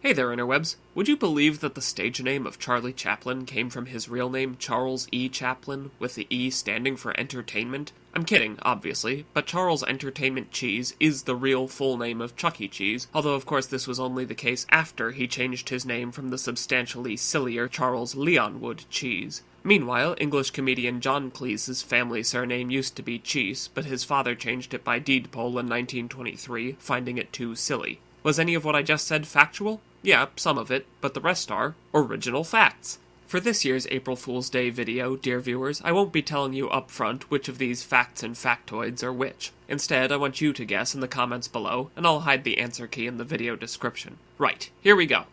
Hey there, interwebs. Would you believe that the stage name of Charlie Chaplin came from his real name, Charles E. Chaplin, with the E standing for entertainment? I'm kidding, obviously, but Charles Entertainment Cheese is the real full name of Chuck E. Cheese, although of course this was only the case after he changed his name from the substantially sillier Charles Leonwood Cheese. Meanwhile, English comedian John Cleese's family surname used to be Cheese, but his father changed it by deed poll in 1923, finding it too silly. Was any of what I just said factual? Yeah, some of it, but the rest are original facts. For this year's April Fool's Day video, dear viewers, I won't be telling you up front which of these facts and factoids are which. Instead, I want you to guess in the comments below, and I'll hide the answer key in the video description. Right, here we go.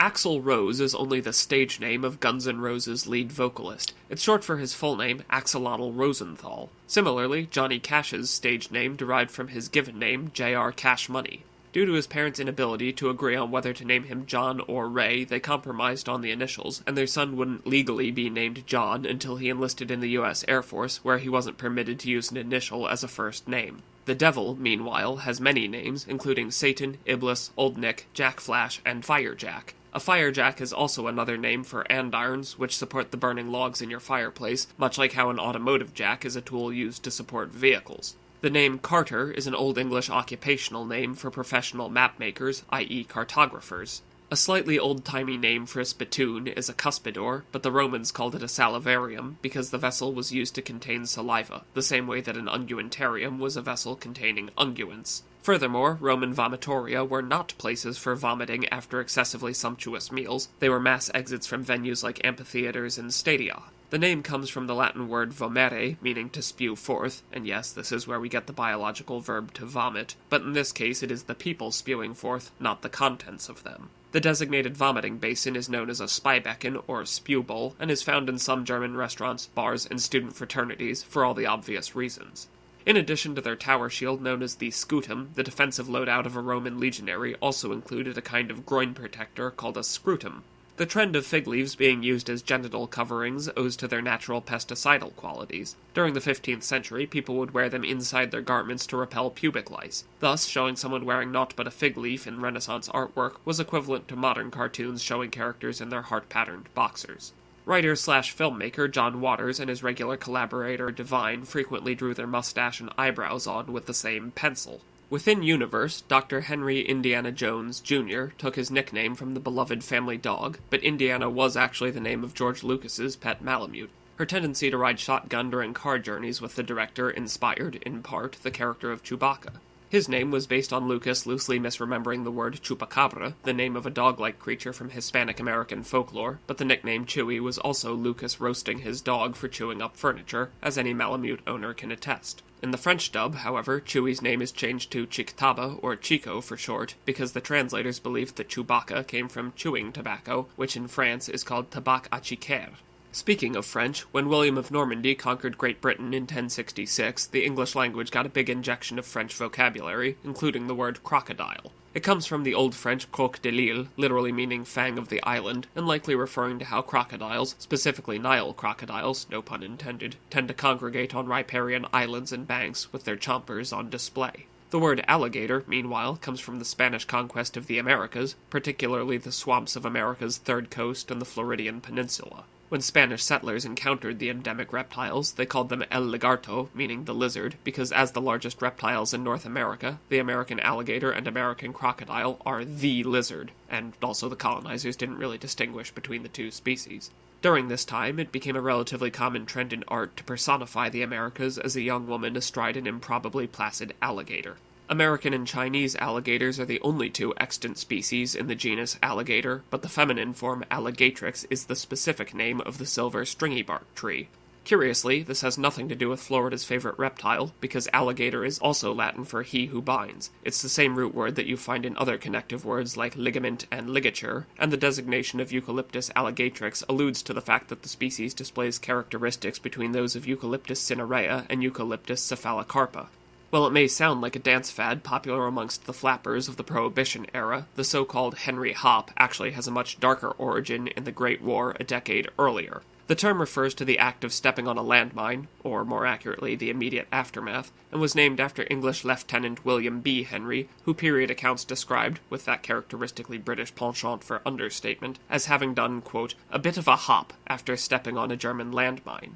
Axl Rose is only the stage name of Guns N' Roses' lead vocalist. It's short for his full name, Axolotl Rosenthal. Similarly, Johnny Cash's stage name derived from his given name, J.R. Cashmoney. Due to his parents' inability to agree on whether to name him John or Ray, they compromised on the initials, and their son wouldn't legally be named John until he enlisted in the U.S. Air Force, where he wasn't permitted to use an initial as a first name. The Devil, meanwhile, has many names, including Satan, Iblis, Old Nick, Jack Flash, and Firejack. A Firejack is also another name for andirons, which support the burning logs in your fireplace, much like how an automotive jack is a tool used to support vehicles. The name Carter is an Old English occupational name for professional mapmakers, i.e. cartographers. A slightly old-timey name for a spitoon is a cuspidor, but the Romans called it a salivarium because the vessel was used to contain saliva, the same way that an unguentarium was a vessel containing unguents. Furthermore, Roman vomitoria were not places for vomiting after excessively sumptuous meals. They were mass exits from venues like amphitheaters and stadia. The name comes from the Latin word vomere, meaning to spew forth, and yes, this is where we get the biological verb to vomit, but in this case it is the people spewing forth, not the contents of them. The designated vomiting basin is known as a spybecken, or spew bowl, and is found in some German restaurants, bars, and student fraternities, for all the obvious reasons. In addition to their tower shield known as the scrutum, the defensive loadout of a Roman legionary also included a kind of groin protector called a scrutum. The trend of fig leaves being used as genital coverings owes to their natural pesticidal qualities. During the 15th century, people would wear them inside their garments to repel pubic lice. Thus, showing someone wearing naught but a fig leaf in Renaissance artwork was equivalent to modern cartoons showing characters in their heart-patterned boxers. Writer/filmmaker John Waters and his regular collaborator Divine frequently drew their mustache and eyebrows on with the same pencil. Within universe, Dr. Henry Indiana Jones, Jr. took his nickname from the beloved family dog, but Indiana was actually the name of George Lucas's pet Malamute. Her tendency to ride shotgun during car journeys with the director inspired, in part, the character of Chewbacca. His name was based on Lucas loosely misremembering the word chupacabra, the name of a dog-like creature from Hispanic-American folklore, but the nickname Chewie was also Lucas roasting his dog for chewing up furniture, as any Malamute owner can attest. In the French dub, however, Chewie's name is changed to Chiktaba, or Chico for short, because the translators believed that Chewbacca came from chewing tobacco, which in France is called tabac à chiquer. Speaking of French, when William of Normandy conquered Great Britain in 1066, the English language got a big injection of French vocabulary, including the word crocodile. It comes from the Old French croc de l'île, literally meaning fang of the island, and likely referring to how crocodiles, specifically Nile crocodiles, no pun intended, tend to congregate on riparian islands and banks with their chompers on display. The word alligator, meanwhile, comes from the Spanish conquest of the Americas, particularly the swamps of America's third coast and the Floridian Peninsula. When Spanish settlers encountered the endemic reptiles, they called them el lagarto, meaning the lizard, because as the largest reptiles in North America, the American alligator and American crocodile are the lizard, and also the colonizers didn't really distinguish between the two species. During this time, it became a relatively common trend in art to personify the Americas as a young woman astride an improbably placid alligator. American and Chinese alligators are the only two extant species in the genus Alligator, but the feminine form Alligatrix is the specific name of the silver stringybark tree. Curiously, this has nothing to do with Florida's favorite reptile, because alligator is also Latin for he who binds. It's the same root word that you find in other connective words like ligament and ligature, and the designation of Eucalyptus alligatrix alludes to the fact that the species displays characteristics between those of Eucalyptus cinerea and Eucalyptus cephalocarpa. While it may sound like a dance fad popular amongst the flappers of the Prohibition era, the so-called Henry Hop actually has a much darker origin in the Great War a decade earlier. The term refers to the act of stepping on a landmine, or more accurately, the immediate aftermath, and was named after English Lieutenant William B. Henry, who period accounts described, with that characteristically British penchant for understatement, as having done, quote, a bit of a hop after stepping on a German landmine.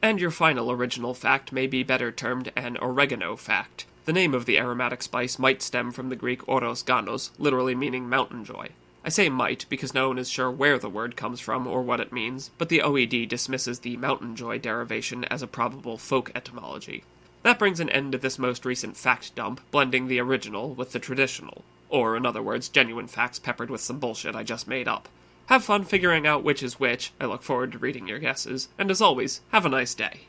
And your final original fact may be better termed an oregano fact. The name of the aromatic spice might stem from the Greek oros ganos, literally meaning mountain joy. I say might because no one is sure where the word comes from or what it means, but the OED dismisses the mountain joy derivation as a probable folk etymology. That brings an end to this most recent fact dump, blending the original with the traditional. Or, in other words, genuine facts peppered with some bullshit I just made up. Have fun figuring out which is which, I look forward to reading your guesses, and as always, have a nice day.